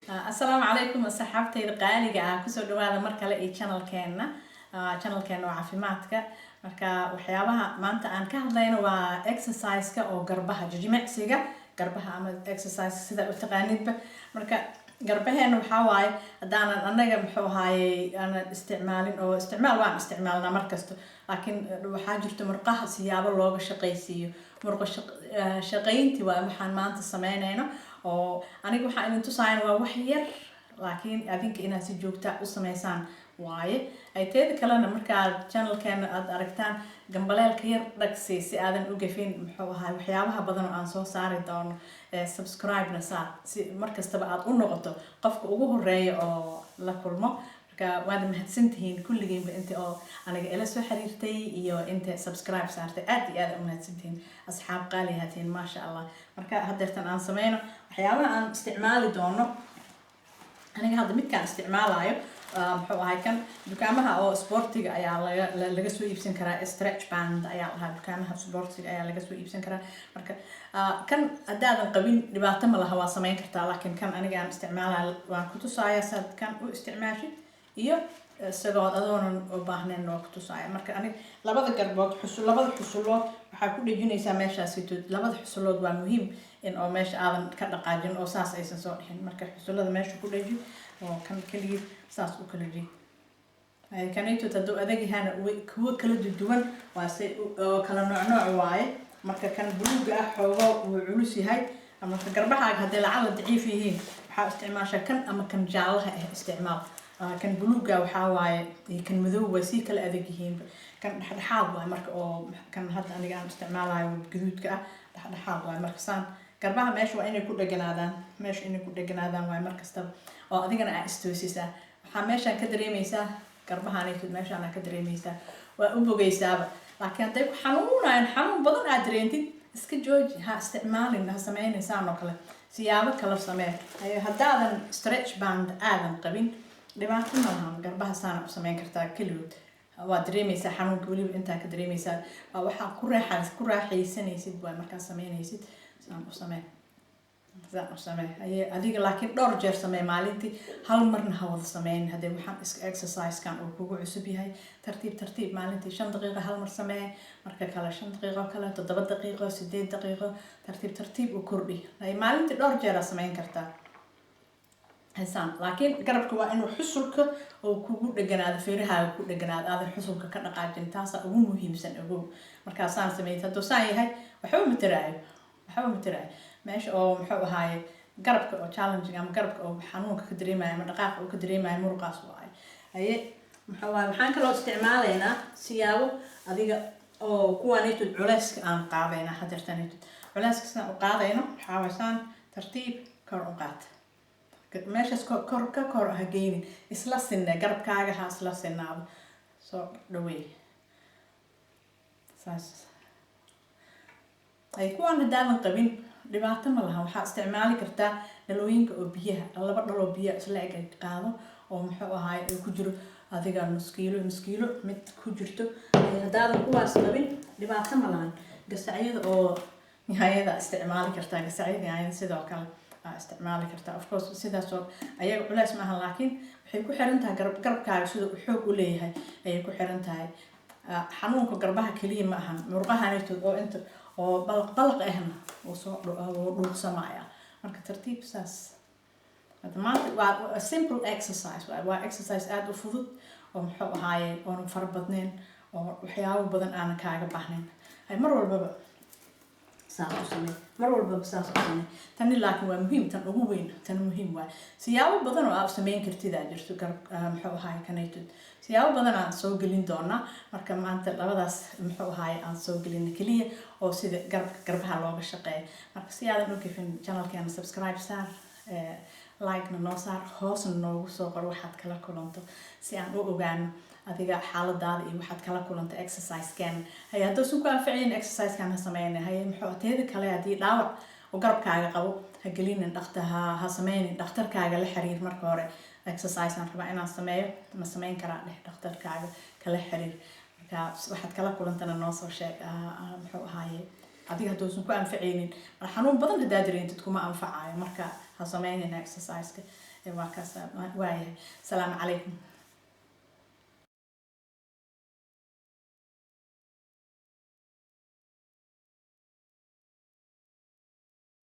السلام عليكم أصحابتي القالقة كسر دوالة مركلة إيه channel كنا وعافيماتك مركا وحيابها ما أنت أنا كهذين exercise أو قربها جمع سيجا قربها أما exercise سيدا التقانيد مركا قربها إنه حواي دانا أنا محوهاي أنا استعمال وان استعمالنا مركزته لكن وحاجرت مرقها سيابا لوغ شقيسيو مرق شقينتي ومحان ما أنت سمعينه oo aniga waxa idin tusaayeen waa wax yar laakiin adinka inaad si joogta u sameysaan waaye ay teed kalena marka channelkeena aad aragtaan gambaleelka yar dhagsay si aadan u gafin muxuu ahaa waxyaabaha badan oo aan soo saari doono subscribe na saa si markastaba aad u noqoto qofka ugu horeeya oo la kulmo marka waad mahadsantihiin kulligiinba inta oo aniga ila soo xiriirtay iyo inta subscribe saartay aad iyo aad u mahadsantihiin asxaab qaali hatiin ma sha Allah marka hadeertan aan sameeyno waxyaabaha aan isticmaali doono aniga hadda midkaan isticmaalayo muxuu ahay kan dukaamaha oo sportiga ayaa laga soo iibsan karaa stretch band ayaa lahaa dukaamaha sportiga ayaa laga soo iibsan karaa marka kan haddaadan qabin dhibaato ma laha waa samayn kartaa laakiin kan aniga aan isticmaalayo waan ku tusayaa saad kan u isticmaashid iyo isagoo adoonan u baahnayn oo ku tusaaya marka aniga labada garbood labada xusulood waxaa ku dhejinaysaa meeshaas labada xusulood waa muhiim in oo meesha aadan ka dhaqaajin oo saas aysan soo dhixin marka xusulada meesha ku dheji oo kan kaliya saas u kala jeed ay kanayto tado adagihana kuwa kala duwan waa si oo kala nooc waaye marka kan buluuga ah xoogo uu culus yahay ama garbahaaga hadii lacala daciif yihiin waxa isticmaasha kan ama kan jaalaha ah isticmaal kan buluuga waxa waaye kan madow waa si kala adag yihiin kan dhaxdhaxaad waa marka oo kan hadda aniga aan isticmaalayo gaduudka ah dhaxdhaxaad waa marka saan garbaha meesha waa inay ku dhaganaadaan waa markastaba oo adigana aad istoosisaa waxaa meeshaan ka dareemaysaa garbahaanaytud meeshaan aad ka dareemaysaa waa u bogaysaaba laakiin hadday ku xanuunayaan xanuun badan aad dareentid iska jooji ha isticmaalin ha sameynaysaan oo kale siyaabo kala samee haddaadan stretch band aadan qabin dhibaato ma lahan garbaha saana u sameyn kartaa keligood waa dareemaysaa xanuunka weliba intaa ka dareemaysaa waa waxaa ku raaxaysanaysid waa markaa sameynaysid saan u samee adiga laakiin dhowr jeer samee maalintii hal marna ha wada sameyn haddii waxaan exercise-kan uu kugu cusub yahay tartiib maalintii 5 daqiiqo hal mar samee marka kale 5 daqiiqo kale 7 daqiiqo 8 daqiiqo tartiib u kordhi maalintii dhowr jeer sameyn kartaa حسان لكن قربك وإنه حصلك أو كوجو دجناد فيرها كوجو دجناد هذا حصلك كنا قاعدين تاسع أبو مهم سن أبو مركزان سميت هذا ساي هاي وحول متراي ماشي أو محو هاي قربك أو challenge عم قربك أو حنونك كدري معي مدقاق أو كدري معي مرقص واي هاي محو هاي محنك لو استعمالنا سياو هذيك أو كوانيت العلاسك عن قاعدين حجر تاني علاسك سنا قاعدينه حواسان ترتيب كرقات meeshaas kor ha geynin isla sinne garabkaaga ha isla sinnaado soo dhaweey saas ay kuwan haddaadan qabin dhibaato ma laha waxaa isticmaali kartaa dhalooyinka oo biyaha laba dhaloo biyaha isla eg qaado oo muxuu ahaay ay ku jiro adiga nus kiilo mid ku jirto haddaadan kuwaas qabin dhibaato ma lahan gasacyada oo nihayada isticmaali kartaa gasacyada nihayada sidoo kale استعمالي كرتا of course سيدا صور أيه علاش معها لكن حيكون حرنتها قرب كاري سيدا وحوق وليها أيه كون حرنتها حنونك قربها كلية معها مرقها نيتو أو أنت أو بلق إهنا وصور روح سمايا مرك ترتيب ساس هذا ما simple exercise exercise أدو فضل ومحو هاي ونفرب بدنين وحياو بدن أنا كاجا بحنين هاي مرة والبابا مرور ببساس أنا تاني لكن ومهم تنقوين تنمهم سياو بدن وأب سمين كرتيدا جرتو قرب محو هاي كنيتود سياو بدن عن سوق لين دونا مركم أنت لبداس محو هاي عن سوق لين كلية أو سيد قربها لوج الشقة مرك سيادة نوكي في القناة كان سبسكرايب صار لايك نصار خاص إنه سوق روحات كلا كلنتو سيان وجان adiga xaaladaada iyo waxaad kala kulantay exercise kan hay hadda soo ku anficin exercise kan sameeyay hay muxuu kale hadii dhaawac oo garabkaaga qabo ha gelinin dhakhtarha ha sameeynin dhakhtarkaaga la xiriir marka hore exercise aan rabaa inaan sameeyo ma sameyn karaa dhakhtarkaaga kala xiriir marka waxaad kala kulantana noo soo sheeg muxuu ahaayay adiga hadda soo ku anficin xanuun badan hadaa dareentid kuma anfacayo marka ha sameeynin exercise waa kaas waayahay. Salaamu calaykum.